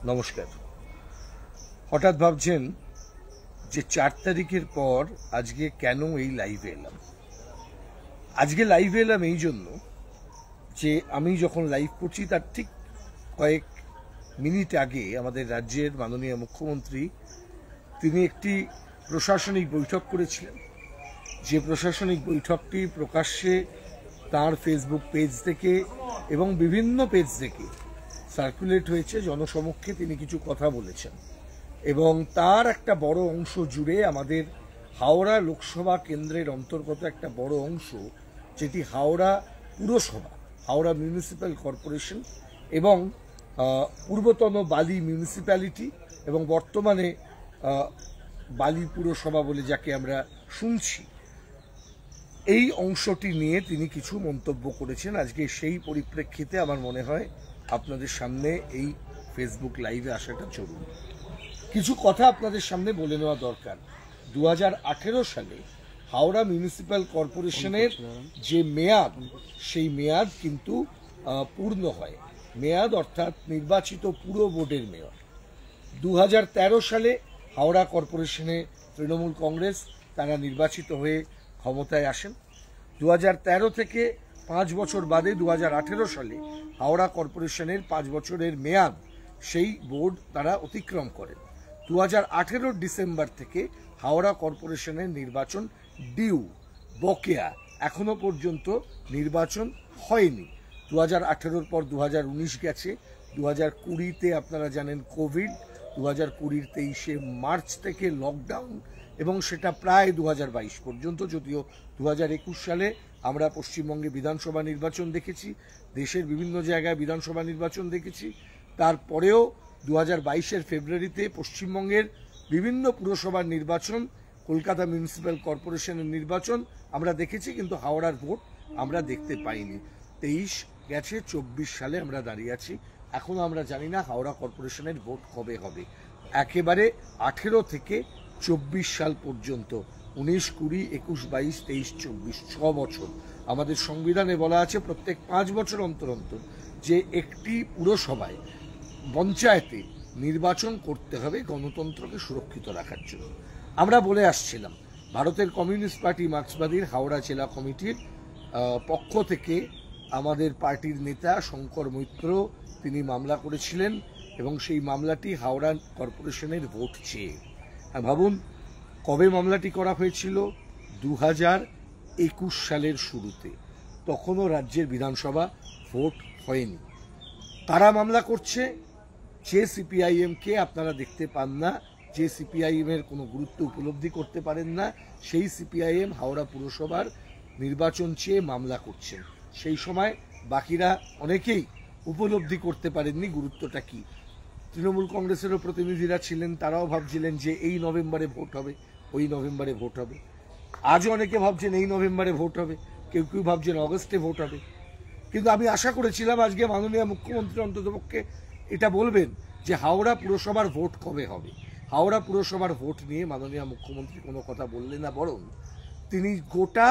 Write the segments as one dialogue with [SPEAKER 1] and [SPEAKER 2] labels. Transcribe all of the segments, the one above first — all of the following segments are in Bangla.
[SPEAKER 1] নমস্কার। হঠাৎ ভাবছেন যে 4 তারিখের পর আজকে কেন এই লাইভে এলাম। আজকে লাইভে এলাম এই জন্য যে আমি যখন লাইভ করছি তার ঠিক কয়েক মিনিট আগে আমাদের রাজ্যের মাননীয় মুখ্যমন্ত্রী তিনি একটি প্রশাসনিক বৈঠক করেছিলেন, যে প্রশাসনিক বৈঠকটি প্রকাশ্যে তার ফেসবুক পেজ থেকে এবং বিভিন্ন পেজ থেকে সার্কুলেট হয়েছে। জনসমক্ষে তিনি কিছু কথা বলেছেন এবং তার একটা বড় অংশ জুড়ে আমাদের হাওড়া লোকসভা কেন্দ্রের অন্তর্গত একটা বড় অংশ, যেটি হাওড়া পুরসভা, হাওড়া মিউনিসিপ্যাল কর্পোরেশন এবং পূর্বতন বালি মিউনিসিপ্যালিটি এবং বর্তমানে বালি পুরসভা বলে যাকে আমরা শুনছি, এই অংশটি নিয়ে তিনি কিছু মন্তব্য করেছেন। আজকে সেই পরিপ্রেক্ষিতে আমার মনে হয় আপনাদের সামনে এই ফেসবুক লাইভে আসাটা জরুরি। কিছু কথা আপনাদের সামনে বলে নেওয়া দরকার। 2018 সালে হাওড়া মিউনিসিপ্যাল কর্পোরেশনের যে মেয়াদ, সেই মেয়াদ কিন্তু পূর্ণ হয়। মেয়াদ অর্থাৎ নির্বাচিত পুরো বোর্ডের মেয়র। 2013 সালে হাওড়া কর্পোরেশনে তৃণমূল কংগ্রেস তারা নির্বাচিত হয়ে ক্ষমতায় আসেন। 2013 থেকে 5 বছর বাদে 2018 সালে হাওড়া কর্পোরেশনের 5 বছরের মেয়াদ, সেই বোর্ড তারা অতিক্রম করেন। 2018 ডিসেম্বর থেকে হাওড়া কর্পোরেশনের নির্বাচন ডিউ, বকেয়া, এখনো পর্যন্ত নির্বাচন হয়নি। 2018 পর 2019 গেছে, 2020-তে আপনারা জানেন কোভিড, 2020-র 23শে মার্চ থেকে লকডাউন এবং সেটা প্রায় 2022 পর্যন্ত। যদিও 2021 সালে আমরা পশ্চিমবঙ্গে বিধানসভা নির্বাচন দেখেছি, দেশের বিভিন্ন জায়গায় বিধানসভা নির্বাচন দেখেছি। তারপরেও 2022-এর ফেব্রুয়ারিতে পশ্চিমবঙ্গের বিভিন্ন পুরসভার নির্বাচন, কলকাতা মিউনিসিপ্যাল কর্পোরেশনের নির্বাচন আমরা দেখেছি, কিন্তু হাওড়ার ভোট আমরা দেখতে পাইনি। 23 গেছে, 24 সালে আমরা দাঁড়িয়ে আছি। এখনো আমরা জানি না হাওড়া কর্পোরেশনের ভোট কবে হবে। একেবারে 18 থেকে 24 সাল পর্যন্ত, 19, 20, 21, 22, 23, 24, 6 বছর। আমাদের সংবিধানে বলা আছে প্রত্যেক 5 বছর অন্তর অন্তর যে একটি পুরসভায়, পঞ্চায়েতে নির্বাচন করতে হবে গণতন্ত্রকে সুরক্ষিত রাখার জন্য। আমরা বলে আসছিলাম, ভারতের কমিউনিস্ট পার্টি মার্ক্সবাদীর হাওড়া জেলা কমিটির পক্ষ থেকে আমাদের পার্টির নেতা শঙ্কর মৈত্র তিনি মামলা করেছিলেন এবং সেই মামলাটি হাওড়া কর্পোরেশনের ভোট চেয়ে। ভাবুন কবে মামলাটি করা হয়েছিল? 2021 সালের শুরুতে। তখনও রাজ্যের বিধানসভা ভোট হয়নি। তারা মামলা করছে, যে সিপিআইএমকে আপনারা দেখতে পান না, যে সিপিআইএম এর কোনো গুরুত্ব উপলব্ধি করতে পারেন না, সেই সিপিআইএম হাওড়া পুরসভার নির্বাচন চেয়ে মামলা করছেন। সেই সময় বাকিরা অনেকেই উপলব্ধি করতে পারেননি গুরুত্বটা কি। তৃণমূল কংগ্রেসেরও প্রতিনিধিরা ছিলেন, তারাও ভাবছিলেন যে এই নভেম্বরে ভোট হবে, ওই নভেম্বরে ভোট হবে। আজও অনেকে ভাবছেন এই নভেম্বরে ভোট হবে, কেউ কেউ ভাবছেন অগস্টে ভোট হবে। কিন্তু আমি আশা করেছিলাম আজকে মাননীয় মুখ্যমন্ত্রী অন্ততপক্ষে এটা বলবেন যে হাওড়া পুরসভার ভোট কবে হবে। হাওড়া পুরসভার ভোট নিয়ে মাননীয় মুখ্যমন্ত্রী কোনো কথা বললেন না, বরং তিনি গোটা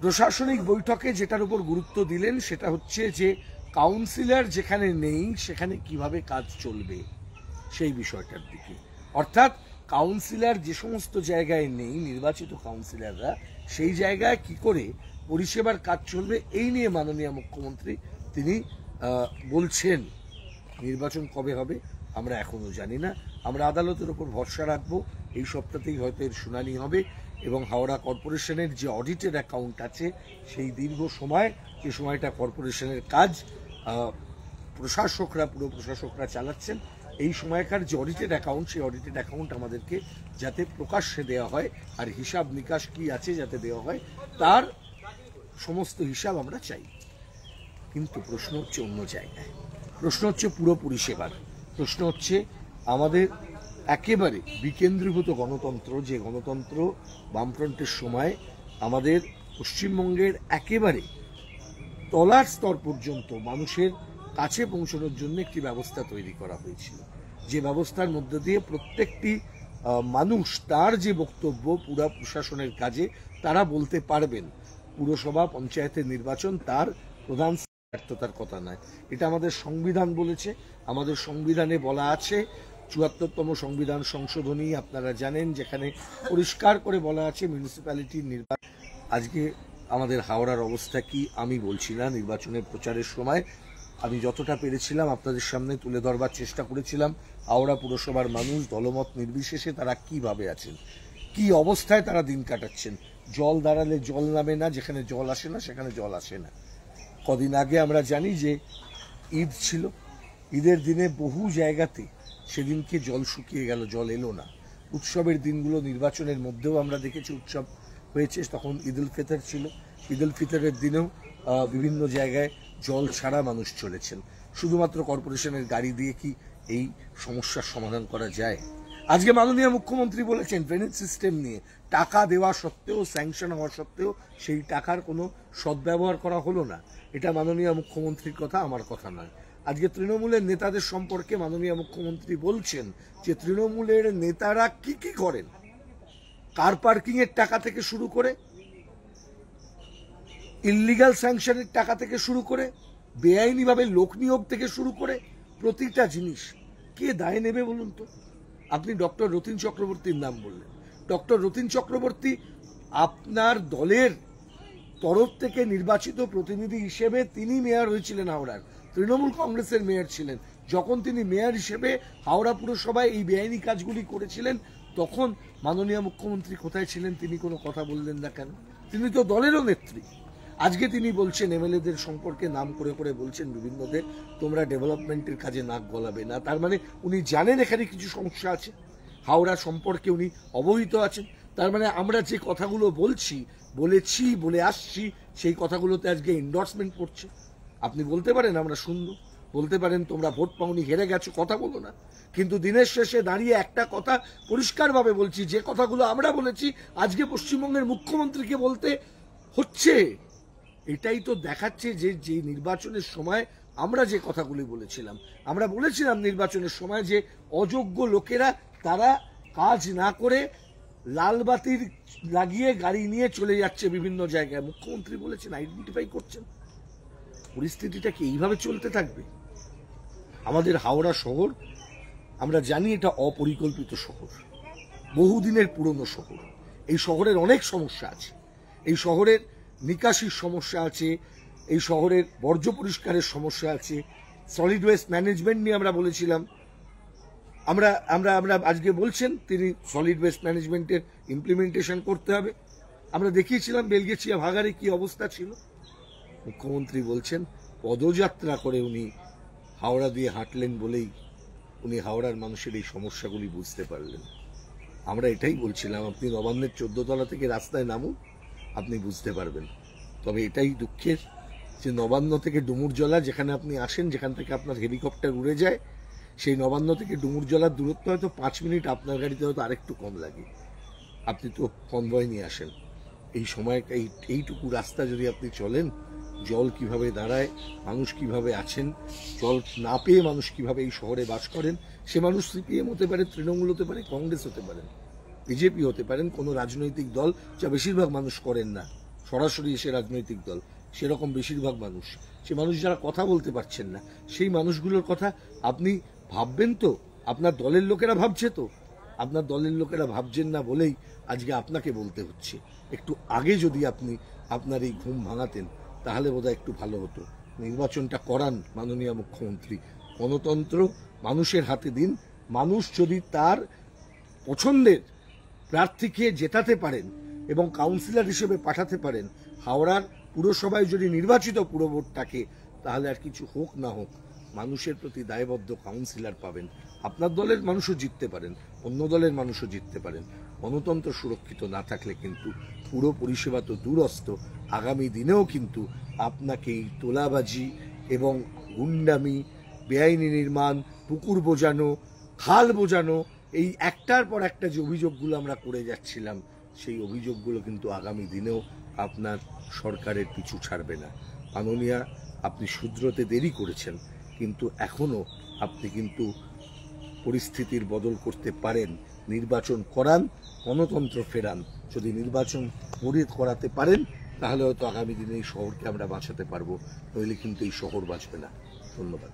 [SPEAKER 1] প্রশাসনিক বৈঠকে যেটার উপর গুরুত্ব দিলেন সেটা হচ্ছে যে কাউন্সিলর যেখানে নেই সেখানে কিভাবে কাজ চলবে সেই বিষয়টার দিকে। অর্থাৎ কাউন্সিলর যে সমস্ত জায়গায় নেই, নির্বাচিত কাউন্সিলররা, সেই জায়গায় কি করে পরিষেবার কাজ চলবে এই নিয়ে মাননীয় মুখ্যমন্ত্রী তিনি বলছেন। নির্বাচন কবে হবে আমরা এখনো জানি না। আমরা আদালতের উপর ভরসা রাখবো, এই সপ্তাহতেই হয়তো এর শুনানি হবে এবং হাওড়া কর্পোরেশনের যে অডিটেড অ্যাকাউন্ট আছে সেই দীর্ঘ সময়, যে সময়টা কর্পোরেশনের কাজ প্রশাসকরা, পুরো প্রশাসকরা চালাচ্ছেন, এই সময়কার যে অডিটেড অ্যাকাউন্ট, সেই অডিটেড অ্যাকাউন্ট আমাদেরকে যাতে প্রকাশ্যে দেওয়া হয় আর হিসাব নিকাশ কি আছে যাতে দেওয়া হয়, তার সমস্ত হিসাব আমরা চাই। কিন্তু প্রশ্ন হচ্ছে অন্য জায়গায়। প্রশ্ন হচ্ছে পুরো পরিষেবার। প্রশ্ন হচ্ছে আমাদের একেবারে বিকেন্দ্রীভূত গণতন্ত্র, যে গণতন্ত্র বামফ্রন্টের সময় আমাদের পশ্চিমবঙ্গের একেবারে তলার স্তর পর্যন্ত মানুষের কাছে পৌঁছানোর জন্য একটি ব্যবস্থা তৈরি করা হয়েছিল, যে ব্যবস্থার মধ্য দিয়ে প্রত্যেকটি মানুষ তার যে বক্তব্য পুরা প্রশাসনের কাজে তারা বলতে পারবেন। পুরসভা, পঞ্চায়েতের নির্বাচন তার প্রধান ব্যর্থতার কথা নয়, এটা আমাদের সংবিধান বলেছে। আমাদের সংবিধানে বলা আছে, ৭৪তম সংবিধান সংশোধনী আপনারা জানেন, যেখানে পরিষ্কার করে বলা আছে মিউনিসিপ্যালিটির নির্বাচন। আজকে আমাদের হাওড়ার অবস্থা কি আমি বলছি না, নির্বাচনের প্রচারের সময় আমি যতটা পেরেছিলাম আপনাদের সামনে তুলে ধরবার চেষ্টা করেছিলাম। হাওড়া পুরসভার মানুষ দলমত নির্বিশেষে তারা কিভাবে আছেন, কি অবস্থায় তারা দিন কাটাচ্ছেন। জল দাঁড়ালে জল নামে না, যেখানে জল আসে না সেখানে জল আসে না। কদিন আগে আমরা জানি যে ঈদ ছিল, ঈদের দিনে বহু জায়গাতে সেদিনকে জল শুকিয়ে গেল, জল এলো না। উৎসবের দিনগুলো নির্বাচনের মধ্যেও আমরা দেখেছি উৎসব হয়েছে, তখন ঈদ উল ফিতর ছিল। ঈদ উল ফিতরের দিনেও বিভিন্ন জায়গায় জল ছাড়া মানুষ চলেছেন। শুধুমাত্র কর্পোরেশনের গাড়ি দিয়ে কি এই সমস্যার সমাধান করা যায়? আজকে মাননীয় মুখ্যমন্ত্রী বলেছেন ড্রেনেজ সিস্টেম নিয়ে টাকা দেওয়া সত্ত্বেও, স্যাংশন হওয়া সত্ত্বেও সেই টাকার কোনো সদ্ব্যবহার করা হলো না। এটা মাননীয় মুখ্যমন্ত্রীর কথা, আমার কথা নয়। আজকে তৃণমূলের নেতাদের সম্পর্কে মাননীয় মুখ্যমন্ত্রী বলছেন যে তৃণমূলের নেতারা কি কি করেন, কার পার্কিং এর টাকা থেকে শুরু করে, ইল্লিগাল স্যাংশনের টাকা থেকে শুরু করে, বেআইনিভাবে লোক নিয়োগ থেকে শুরু করে প্রতিটা জিনিস কে দায় নেবে বলুন তো? আপনি ডক্টর রতিন চক্রবর্তীর নাম বললেন। ডক্টর রতিন চক্রবর্তী আপনার দলের তরফ থেকে নির্বাচিত প্রতিনিধি হিসেবে তিনি মেয়র হয়েছিলেন হাওড়ার, তৃণমূল কংগ্রেসের মেয়র ছিলেন। যখন তিনি মেয়র হিসেবে হাওড়া পুরসভায় এই বেআইনি কাজগুলি করেছিলেন, তখন মাননীয় মুখ্যমন্ত্রী কোথায় ছিলেন? তিনি কোনো কথা বললেন না কেন? তিনি তো দলেরও নেত্রী। আজকে তিনি বলছেন এমএলএদের সম্পর্কে নাম করে করে বলছেন বিভিন্নদের, তোমরা ডেভেলপমেন্টের কাজে নাক গলাবে না। তার মানে উনি জানেন এখানে কিছু সমস্যা আছে, হাওড়া সম্পর্কে উনি অবহিত আছেন। তার মানে আমরা যে কথাগুলো বলেছি বলে আসছি, সেই কথাগুলোতে আজকে এন্ডোর্সমেন্ট করছে। আপনি বলতে পারেন আমরা শূন্য, বলতে পারেন তোমরা ভোট পাওনি, হেরে গেছো, কথা বলো না। কিন্তু দিনের শেষে দাঁড়িয়ে একটা কথা পরিষ্কারভাবে বলছি, যে কথাগুলো আমরা বলেছি আজকে পশ্চিমবঙ্গের মুখ্যমন্ত্রীকে বলতে হচ্ছে। এটাই তো দেখাচ্ছে যে যে নির্বাচনের সময় আমরা যে কথাগুলি বলেছিলাম, আমরা বলেছিলাম নির্বাচনের সময় যে অযোগ্য লোকেরা তারা কাজ না করে লাল বাতির লাগিয়ে গাড়ি নিয়ে চলে যাচ্ছে বিভিন্ন জায়গায়। মুখ্যমন্ত্রী বলেছেন আইডেন্টিফাই করছেন। পরিস্থিতিটা কি এইভাবে চলতে থাকবে? আমাদের হাওড়া শহর আমরা জানি এটা অপরিকল্পিত শহর, বহুদিনের পুরনো শহর। এই শহরের অনেক সমস্যা আছে, এই শহরের নিকাশির সমস্যা আছে, এই শহরের বর্জ্য পরিষ্কারের সমস্যা আছে, সলিড ওয়েস্ট ম্যানেজমেন্ট নিয়ে আমরা বলেছিলাম। আমরা আমরা আমরা আজকে বলছেন তিনি সলিড ওয়েস্ট ম্যানেজমেন্টের ইমপ্লিমেন্টেশন করতে হবে। আমরা দেখিয়েছিলাম বেলগেছিয়া ভাগাড়ে কি অবস্থা ছিল। মুখ্যমন্ত্রী বলছেন পদযাত্রা করে উনি হাওড়া দিয়ে হাঁটলেন বলেই উনি হাওড়ার মানুষের এই সমস্যাগুলি বুঝতে পারলেন। আমরা এটাই বলছিলাম, আপনি নবান্নের 14 তলা থেকে রাস্তায় নামুন, আপনি বুঝতে পারবেন। তবে এটাই দুঃখের যে নবান্ন থেকে ডুমুরজলা যেখানে আপনি আসেন, যেখান থেকে আপনার হেলিকপ্টার উড়ে যায়, সেই নবান্ন থেকে ডুমুরজলার দূরত্ব হয়তো 5 মিনিট, আপনার গাড়িতে হয়তো আরেকটু কম লাগে। আপনি তো কনভয় নিয়ে আসেন, এই সময় এইটুকু রাস্তা যদি আপনি চলেন, জল কিভাবে দাঁড়ায়, মানুষ কিভাবে আছেন, জল না পেয়ে মানুষ কিভাবে এই শহরে বাস করেন, সে মানুষ সিপিএম হতে পারে, তৃণমূল হতে পারে, কংগ্রেস হতে পারেন, বিজেপি হতে পারেন, কোনো রাজনৈতিক দল যা বেশিরভাগ মানুষ করেন না সরাসরি এসে রাজনৈতিক দল, সেরকম বেশিরভাগ মানুষ, সে মানুষ যারা কথা বলতে পারছেন না, সেই মানুষগুলোর কথা আপনি ভাববেন তো? আপনার দলের লোকেরা ভাবছে তো? আপনার দলের লোকেরা ভাবছেন না বলেই আজকে আপনাকে বলতে হচ্ছে। একটু আগে যদি আপনি আপনার এই ঘুম ভাঙাতেন তাহলে বোধহয় একটু ভালো হতো। নির্বাচনটা করান মাননীয় মুখ্যমন্ত্রী, গণতন্ত্র মানুষের হাতে দিন। মানুষ যদি তার পছন্দের প্রার্থীকে জেতাতে পারেন এবং কাউন্সিলর হিসেবে পাঠাতে পারেন, হাওড়ার পুরসভায় যদি নির্বাচিত পুরভোট থাকে, তাহলে আর কিছু হোক না হোক মানুষের প্রতি দায়বদ্ধ কাউন্সিলর পাবেন। আপনার দলের মানুষও জিততে পারেন, অন্য দলের মানুষও জিততে পারেন। গণতন্ত্র সুরক্ষিত না থাকলে কিন্তু পুরো পরিষেবা তো দূরস্থ। আগামী দিনেও কিন্তু আপনাকে এই তোলাবাজি এবং গুন্ডামি, বেআইনি নির্মাণ, পুকুর বোজানো, খাল বোজানো, এই একটার পর একটা যে অভিযোগগুলো আমরা করে যাচ্ছিলাম, সেই অভিযোগগুলো কিন্তু আগামী দিনেও আপনার সরকারের পিছু ছাড়বে না। মাননীয়া, আপনি শুধরোতে দেরি করেছেন, কিন্তু এখনো আপনি কিন্তু পরিস্থিতির বদল করতে পারেন। নির্বাচন করান, গণতন্ত্র ফেরান। যদি নির্বাচন করাতে পারেন তাহলে হয়তো আগামী দিনে এই শহরকে আমরা বাঁচাতে পারবো, নইলে কিন্তু এই শহর বাঁচবে না। ধন্যবাদ।